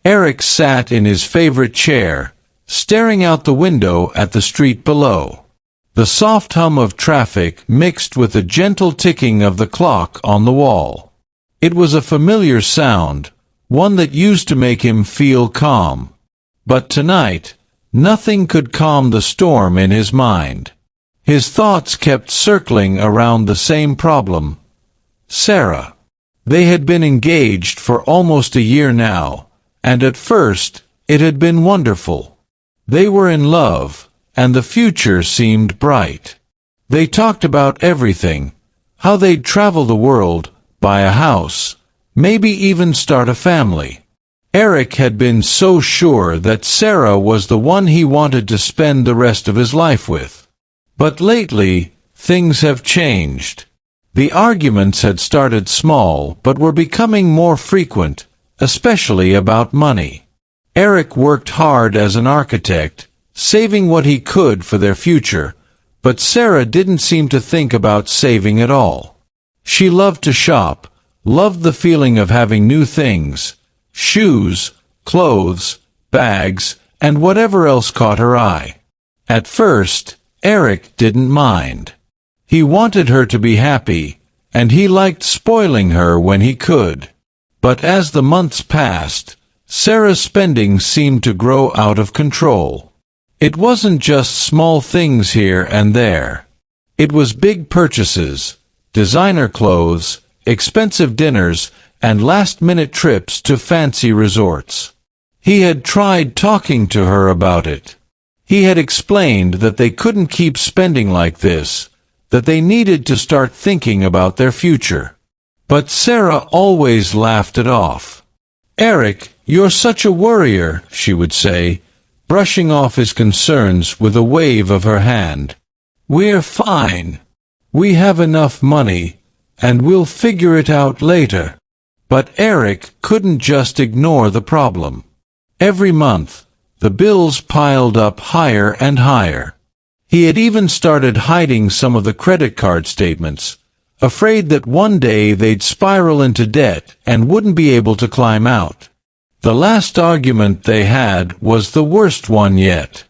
Eric sat in his favorite chair, staring out the window at the street below. The soft hum of traffic mixed with the gentle ticking of the clock on the wall. It was a familiar sound, one that used to make him feel calm. But tonight, nothing could calm the storm in his mind. His thoughts kept circling around the same problem. Sarah. They had been engaged for almost a year now, and at first, it had been wonderful. They were in love, and the future seemed bright. They talked about everything, how they'd travel the world, buy a house, maybe even start a family. Eric had been so sure that Sarah was the one he wanted to spend the rest of his life with. But lately, things have changed. The arguments had started small but were becoming more frequent, especially about money. Eric worked hard as an architect, saving what he could for their future, but Sarah didn't seem to think about saving at all. She loved to shop, loved the feeling of having new things, shoes, clothes, bags, and whatever else caught her eye. At first, Eric didn't mind. He wanted her to be happy, and he liked spoiling her when he could. But as the months passed, Sarah's spending seemed to grow out of control. It wasn't just small things here and there. It was big purchases, designer clothes, expensive dinners, and last-minute trips to fancy resorts. He had tried talking to her about it. He had explained that they couldn't keep spending like this, that they needed to start thinking about their future. But Sarah always laughed it off. "Eric, you're such a worrier," she would say, brushing off his concerns with a wave of her hand. "We're fine. We have enough money, and we'll figure it out later." But Eric couldn't just ignore the problem. Every month, the bills piled up higher and higher. He had even started hiding some of the credit card statements, afraid that one day they'd spiral into debt and wouldn't be able to climb out. The last argument they had was the worst one yet.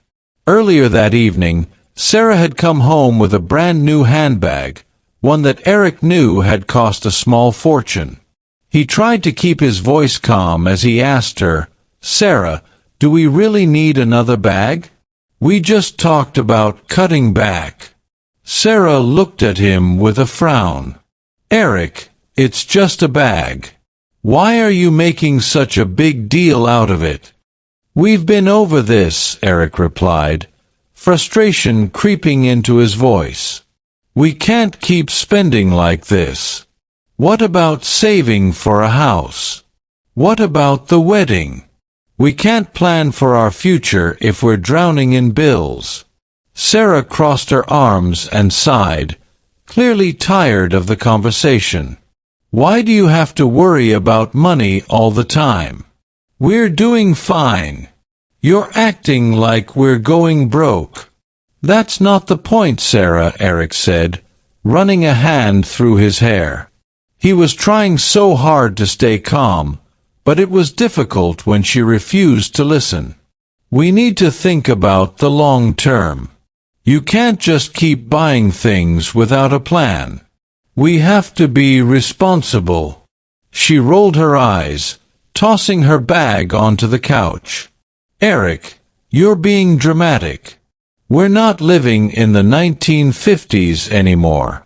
Earlier that evening, Sarah had come home with a brand new handbag, one that Eric knew had cost a small fortune. He tried to keep his voice calm as he asked her, "Sarah, do we really need another bag? We just talked about cutting back." Sarah looked at him with a frown. "Eric, it's just a bag. Why are you making such a big deal out of it?" "We've been over this," Eric replied, frustration creeping into his voice. "We can't keep spending like this. What about saving for a house? What about the wedding? We can't plan for our future if we're drowning in bills." Sarah crossed her arms and sighed, clearly tired of the conversation. "Why do you have to worry about money all the time? We're doing fine. You're acting like we're going broke." "That's not the point, Sarah," Eric said, running a hand through his hair. He was trying so hard to stay calm, but it was difficult when she refused to listen. "We need to think about the long term. You can't just keep buying things without a plan. We have to be responsible." She rolled her eyes, tossing her bag onto the couch. "Eric, you're being dramatic. We're not living in the 1950s anymore.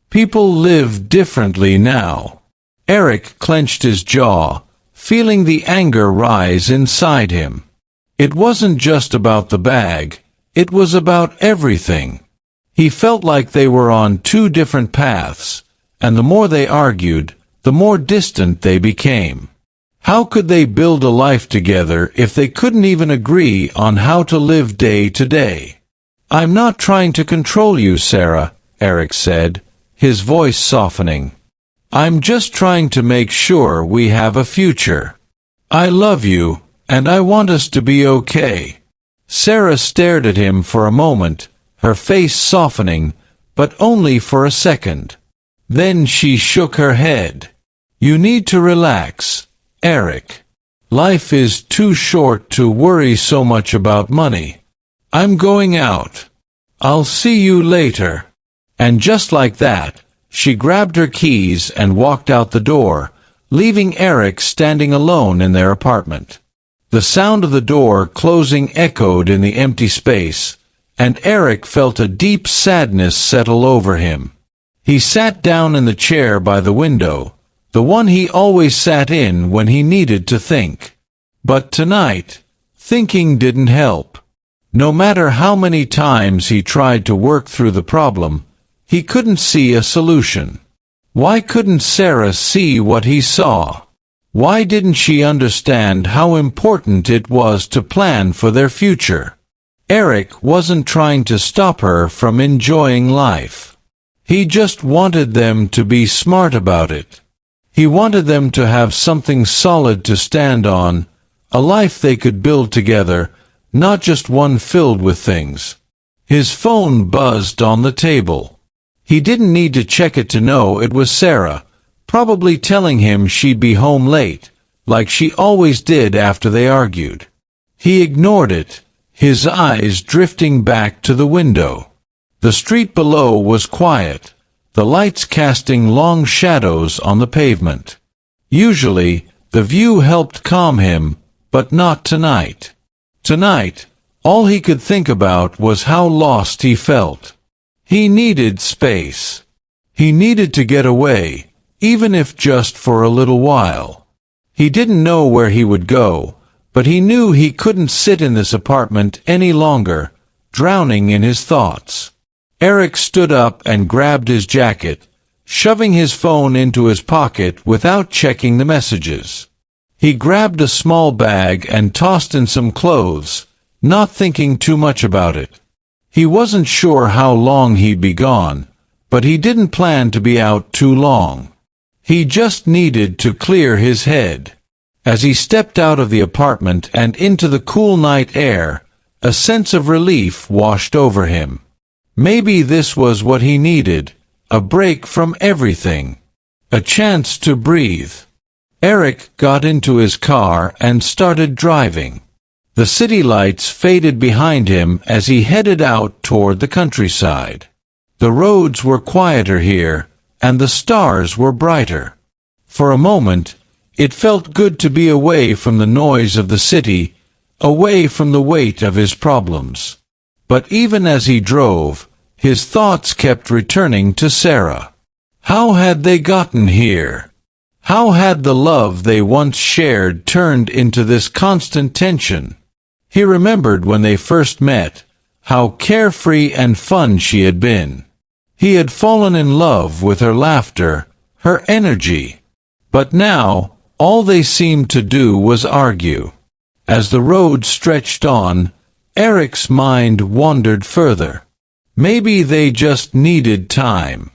People live differently now." Eric clenched his jaw, feeling the anger rise inside him. It wasn't just about the bag, it was about everything. He felt like they were on two different paths, and the more they argued, the more distant they became. How could they build a life together if they couldn't even agree on how to live day to day? "I'm not trying to control you, Sarah," Eric said, his voice softening. "I'm just trying to make sure we have a future. I love you, and I want us to be okay." Sarah stared at him for a moment, her face softening, but only for a second. Then she shook her head. "You need to relax, Eric. Life is too short to worry so much about money. I'm going out. I'll see you later." And just like that, she grabbed her keys and walked out the door, leaving Eric standing alone in their apartment. The sound of the door closing echoed in the empty space, and Eric felt a deep sadness settle over him. He sat down in the chair by the window, the one he always sat in when he needed to think. But tonight, thinking didn't help. No matter how many times he tried to work through the problem, he couldn't see a solution. Why couldn't Sarah see what he saw? Why didn't she understand how important it was to plan for their future? Eric wasn't trying to stop her from enjoying life. He just wanted them to be smart about it. He wanted them to have something solid to stand on, a life they could build together, not just one filled with things. His phone buzzed on the table. He didn't need to check it to know it was Sarah, probably telling him she'd be home late, like she always did after they argued. He ignored it, his eyes drifting back to the window. The street below was quiet, the lights casting long shadows on the pavement. Usually, the view helped calm him, but not tonight. Tonight, all he could think about was how lost he felt. He needed space. He needed to get away, even if just for a little while. He didn't know where he would go, but he knew he couldn't sit in this apartment any longer, drowning in his thoughts. Eric stood up and grabbed his jacket, shoving his phone into his pocket without checking the messages. He grabbed a small bag and tossed in some clothes, not thinking too much about it. He wasn't sure how long he'd be gone, but he didn't plan to be out too long. He just needed to clear his head. As he stepped out of the apartment and into the cool night air, a sense of relief washed over him. Maybe this was what he needed, a break from everything. A chance to breathe. Eric got into his car and started driving. The city lights faded behind him as he headed out toward the countryside. The roads were quieter here, and the stars were brighter. For a moment, it felt good to be away from the noise of the city, away from the weight of his problems. But even as he drove, his thoughts kept returning to Sarah. How had they gotten here? How had the love they once shared turned into this constant tension? He remembered when they first met, how carefree and fun she had been. He had fallen in love with her laughter, her energy. But now, all they seemed to do was argue. As the road stretched on, Eric's mind wandered further. Maybe they just needed time.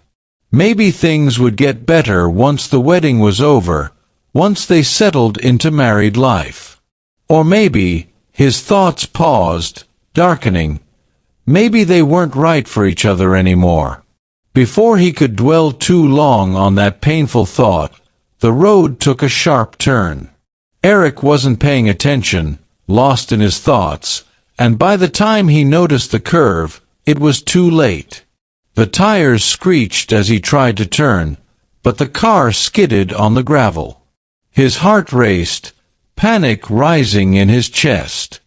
Maybe things would get better once the wedding was over, once they settled into married life. Or maybe, his thoughts paused, darkening. Maybe they weren't right for each other anymore. Before he could dwell too long on that painful thought, the road took a sharp turn. Eric wasn't paying attention, lost in his thoughts, and by the time he noticed the curve, it was too late. The tires screeched as he tried to turn, but the car skidded on the gravel. His heart raced, panic rising in his chest.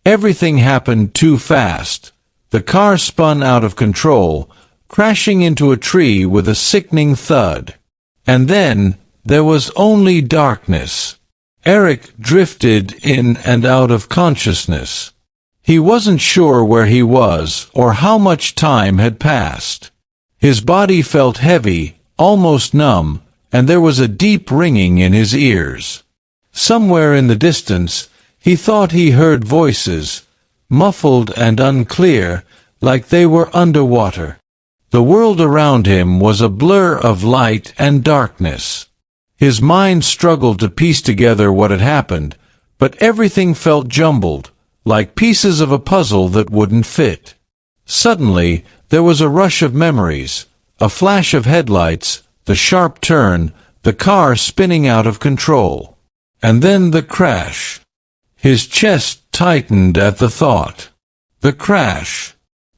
Everything happened too fast. The car spun out of control, crashing into a tree with a sickening thud. And then, there was only darkness. Eric drifted in and out of consciousness. He wasn't sure where he was or how much time had passed. His body felt heavy, almost numb, and there was a deep ringing in his ears. Somewhere in the distance, he thought he heard voices, muffled and unclear, like they were underwater. The world around him was a blur of light and darkness. His mind struggled to piece together what had happened, but everything felt jumbled, like pieces of a puzzle that wouldn't fit. Suddenly, there was a rush of memories, a flash of headlights, the sharp turn, the car spinning out of control. And then the crash. His chest tightened at the thought. The crash.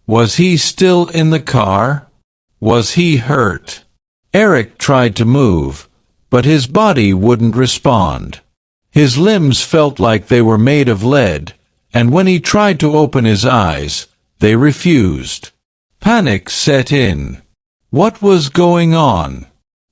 Was he still in the car? Was he hurt? Eric tried to move, but his body wouldn't respond. His limbs felt like they were made of lead, and when he tried to open his eyes, they refused. Panic set in. What was going on?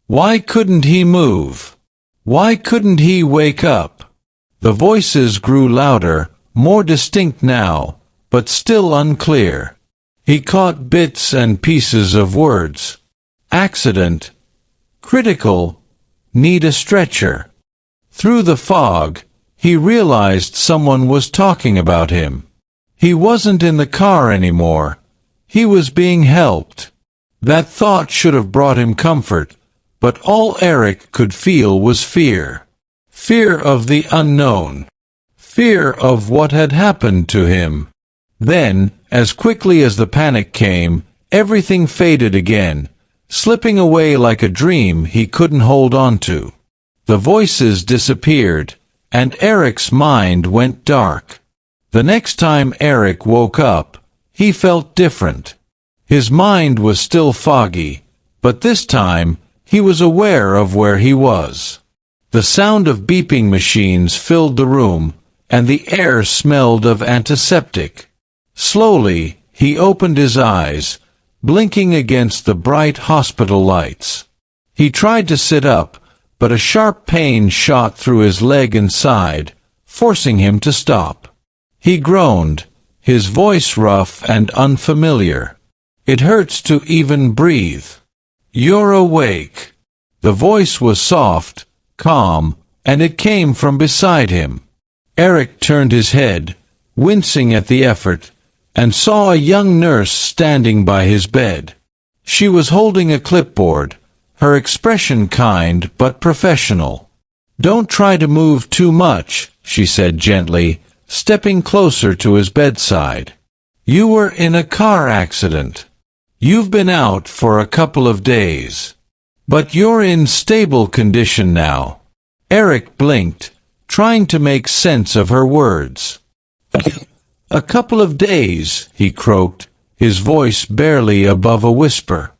Why couldn't he move? Why couldn't he wake up? The voices grew louder, more distinct now, but still unclear. He caught bits and pieces of words. Accident. Critical. Need a stretcher. Through the fog, he realized someone was talking about him. He wasn't in the car anymore. He was being helped. That thought should have brought him comfort, but all Eric could feel was fear. Fear of the unknown. Fear of what had happened to him. Then, as quickly as the panic came, everything faded again, slipping away like a dream he couldn't hold on to. The voices disappeared, and Eric's mind went dark. The next time Eric woke up, he felt different. His mind was still foggy, but this time he was aware of where he was. The sound of beeping machines filled the room, and the air smelled of antiseptic. Slowly, he opened his eyes, blinking against the bright hospital lights. He tried to sit up, but a sharp pain shot through his leg and side, forcing him to stop. He groaned, his voice rough and unfamiliar. It hurts to even breathe. You're awake. The voice was soft, calm, and it came from beside him. Eric turned his head, wincing at the effort, and saw a young nurse standing by his bed. She was holding a clipboard, her expression kind but professional. "Don't try to move too much," she said gently, stepping closer to his bedside. "You were in a car accident. You've been out for a couple of days. But you're in stable condition now." Eric blinked, trying to make sense of her words. "A couple of days," he croaked, his voice barely above a whisper.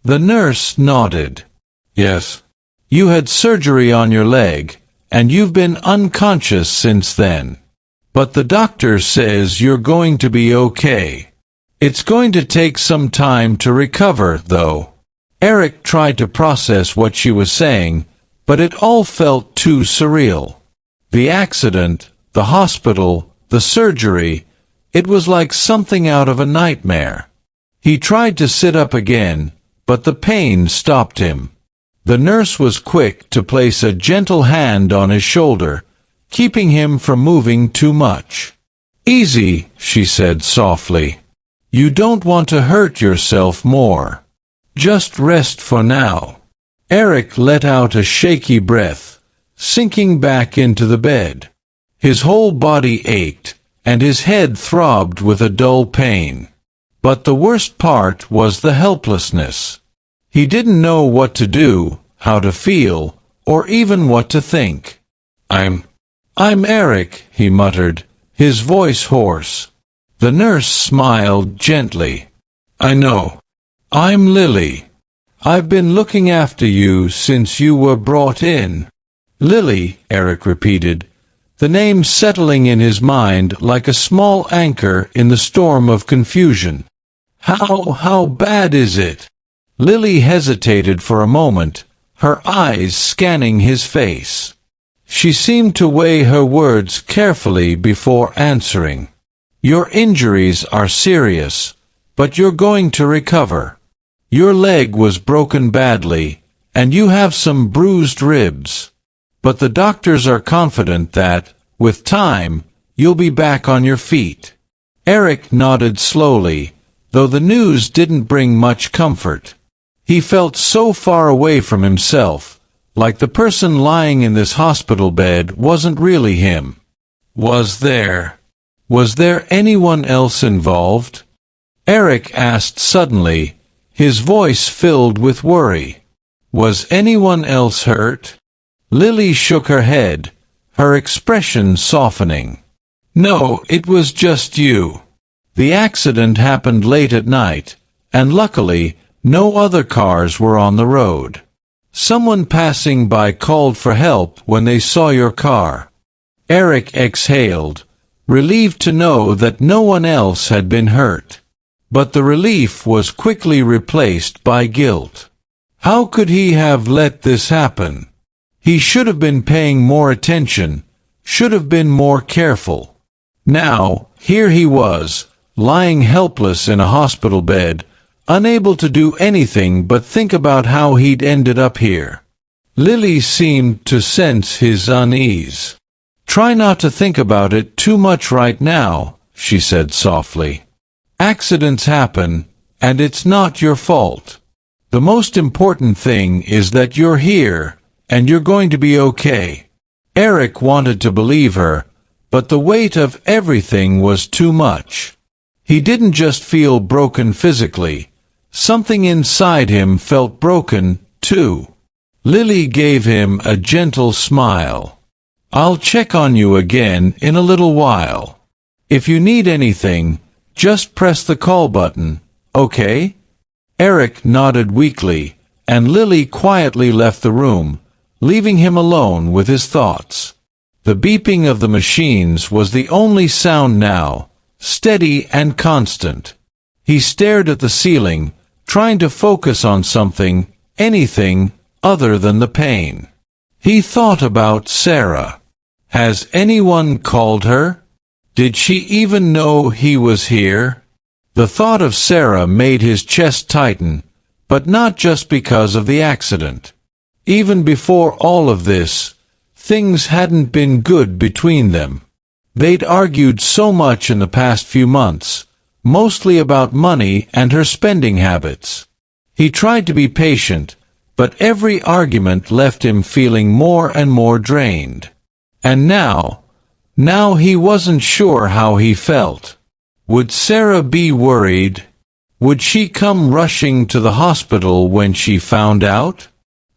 The nurse nodded. "Yes. You had surgery on your leg, and you've been unconscious since then. But the doctor says you're going to be okay. It's going to take some time to recover, though." Eric tried to process what she was saying, but it all felt too surreal. The accident, the hospital, the surgery, it was like something out of a nightmare. He tried to sit up again, but the pain stopped him. The nurse was quick to place a gentle hand on his shoulder, keeping him from moving too much. "Easy," she said softly. "You don't want to hurt yourself more. Just rest for now." Eric let out a shaky breath, sinking back into the bed. His whole body ached, and his head throbbed with a dull pain. But the worst part was the helplessness. He didn't know what to do, how to feel, or even what to think. I'm Eric," he muttered, his voice hoarse. The nurse smiled gently. "I know. I'm Lily. I've been looking after you since you were brought in." "Lily," Eric repeated, the name settling in his mind like a small anchor in the storm of confusion. How bad is it?" Lily hesitated for a moment, her eyes scanning his face. She seemed to weigh her words carefully before answering. "Your injuries are serious, but you're going to recover. Your leg was broken badly, and you have some bruised ribs. But the doctors are confident that, with time, you'll be back on your feet." Eric nodded slowly, though the news didn't bring much comfort. He felt so far away from himself, like the person lying in this hospital bed wasn't really him. Was there anyone else involved? Eric asked suddenly, his voice filled with worry. Was anyone else hurt? Lily shook her head, her expression softening. "No, it was just you. The accident happened late at night, and luckily, no other cars were on the road. Someone passing by called for help when they saw your car." Eric exhaled, relieved to know that no one else had been hurt. But the relief was quickly replaced by guilt. How could he have let this happen? He should have been paying more attention, should have been more careful. Now, here he was, lying helpless in a hospital bed, unable to do anything but think about how he'd ended up here. Lily seemed to sense his unease. "Try not to think about it too much right now," she said softly. "Accidents happen, and it's not your fault. The most important thing is that you're here, and you're going to be okay." Eric wanted to believe her, but the weight of everything was too much. He didn't just feel broken physically. Something inside him felt broken, too. Lily gave him a gentle smile. "I'll check on you again in a little while. If you need anything, just press the call button, okay?" Eric nodded weakly, and Lily quietly left the room, leaving him alone with his thoughts. The beeping of the machines was the only sound now, steady and constant. He stared at the ceiling, trying to focus on something, anything, other than the pain. He thought about Sarah. Has anyone called her? Did she even know he was here? The thought of Sarah made his chest tighten, but not just because of the accident. Even before all of this, things hadn't been good between them. They'd argued so much in the past few months, mostly about money and her spending habits. He tried to be patient, but every argument left him feeling more and more drained. And now he wasn't sure how he felt. Would Sarah be worried? Would she come rushing to the hospital when she found out?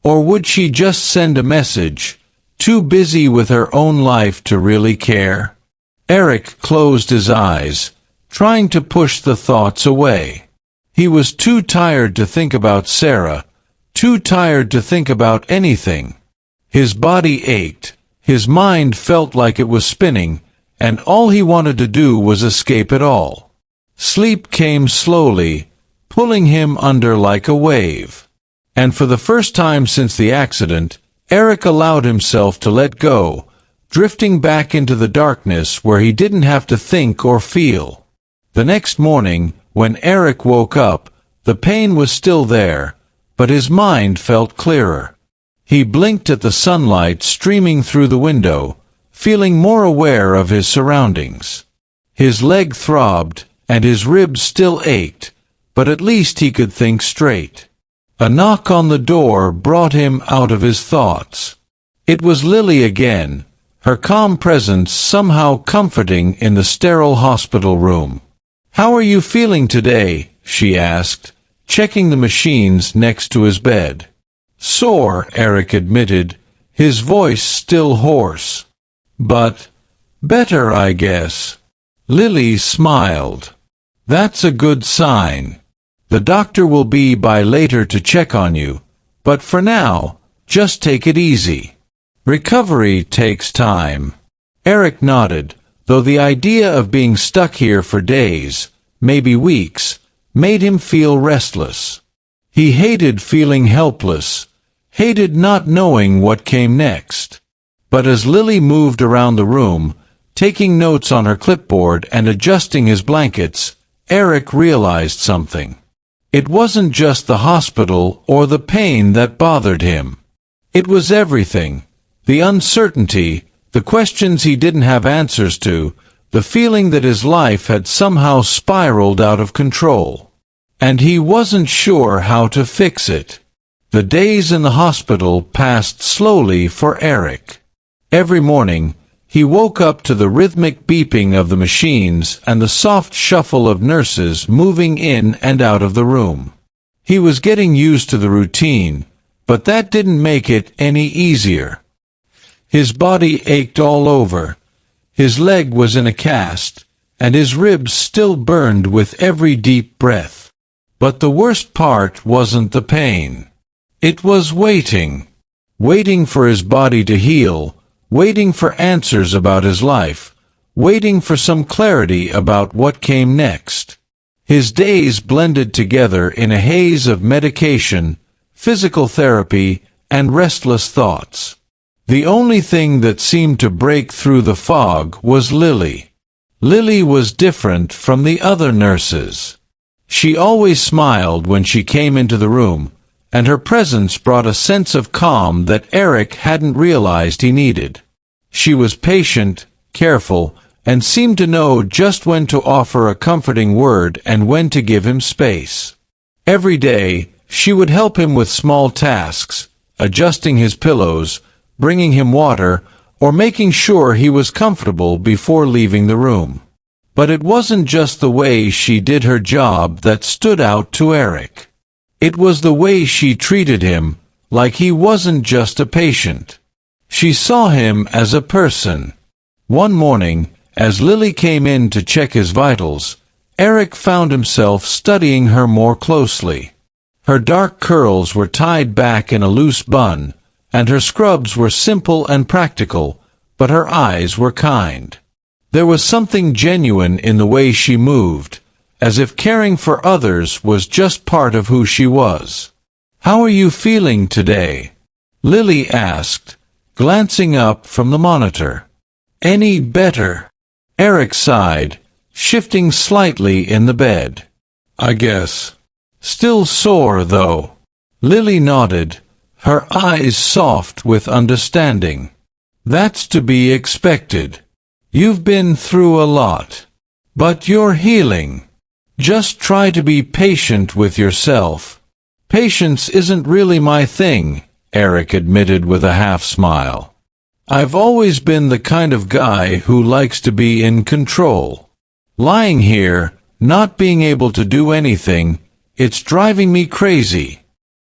Or would she just send a message, too busy with her own life to really care? Eric closed his eyes, trying to push the thoughts away. He was too tired to think about Sarah, too tired to think about anything. His body ached. His mind felt like it was spinning, and all he wanted to do was escape it all. Sleep came slowly, pulling him under like a wave. And for the first time since the accident, Eric allowed himself to let go, drifting back into the darkness where he didn't have to think or feel. The next morning, when Eric woke up, the pain was still there, but his mind felt clearer. He blinked at the sunlight streaming through the window, feeling more aware of his surroundings. His leg throbbed, and his ribs still ached, but at least he could think straight. A knock on the door brought him out of his thoughts. It was Lily again, her calm presence somehow comforting in the sterile hospital room. "How are you feeling today?" she asked, checking the machines next to his bed. "Sore," Eric admitted, his voice still hoarse. "But better, I guess." Lily smiled. "That's a good sign. The doctor will be by later to check on you, but for now, just take it easy. Recovery takes time." Eric nodded, though the idea of being stuck here for days, maybe weeks, made him feel restless. He hated feeling helpless, hated not knowing what came next. But as Lily moved around the room, taking notes on her clipboard and adjusting his blankets, Eric realized something. It wasn't just the hospital or the pain that bothered him. It was everything. The uncertainty, the questions he didn't have answers to, the feeling that his life had somehow spiraled out of control. And he wasn't sure how to fix it. The days in the hospital passed slowly for Eric. Every morning, he woke up to the rhythmic beeping of the machines and the soft shuffle of nurses moving in and out of the room. He was getting used to the routine, but that didn't make it any easier. His body ached all over. His leg was in a cast, and his ribs still burned with every deep breath. But the worst part wasn't the pain. It was waiting. Waiting for his body to heal, waiting for answers about his life, waiting for some clarity about what came next. His days blended together in a haze of medication, physical therapy, and restless thoughts. The only thing that seemed to break through the fog was Lily. Lily was different from the other nurses. She always smiled when she came into the room, and her presence brought a sense of calm that Eric hadn't realized he needed. She was patient, careful, and seemed to know just when to offer a comforting word and when to give him space. Every day, she would help him with small tasks, adjusting his pillows, bringing him water, or making sure he was comfortable before leaving the room. But it wasn't just the way she did her job that stood out to Eric. It was the way she treated him, like he wasn't just a patient. She saw him as a person. One morning, as Lily came in to check his vitals, Eric found himself studying her more closely. Her dark curls were tied back in a loose bun, and her scrubs were simple and practical, but her eyes were kind. There was something genuine in the way she moved, as if caring for others was just part of who she was. "How are you feeling today?" Lily asked, glancing up from the monitor. "Any better?" Eric sighed, shifting slightly in the bed. "I guess. Still sore, though." Lily nodded, her eyes soft with understanding. "That's to be expected. You've been through a lot. But you're healing. Just try to be patient with yourself." "Patience isn't really my thing," Eric admitted with a half-smile. "I've always been the kind of guy who likes to be in control. Lying here, not being able to do anything, it's driving me crazy."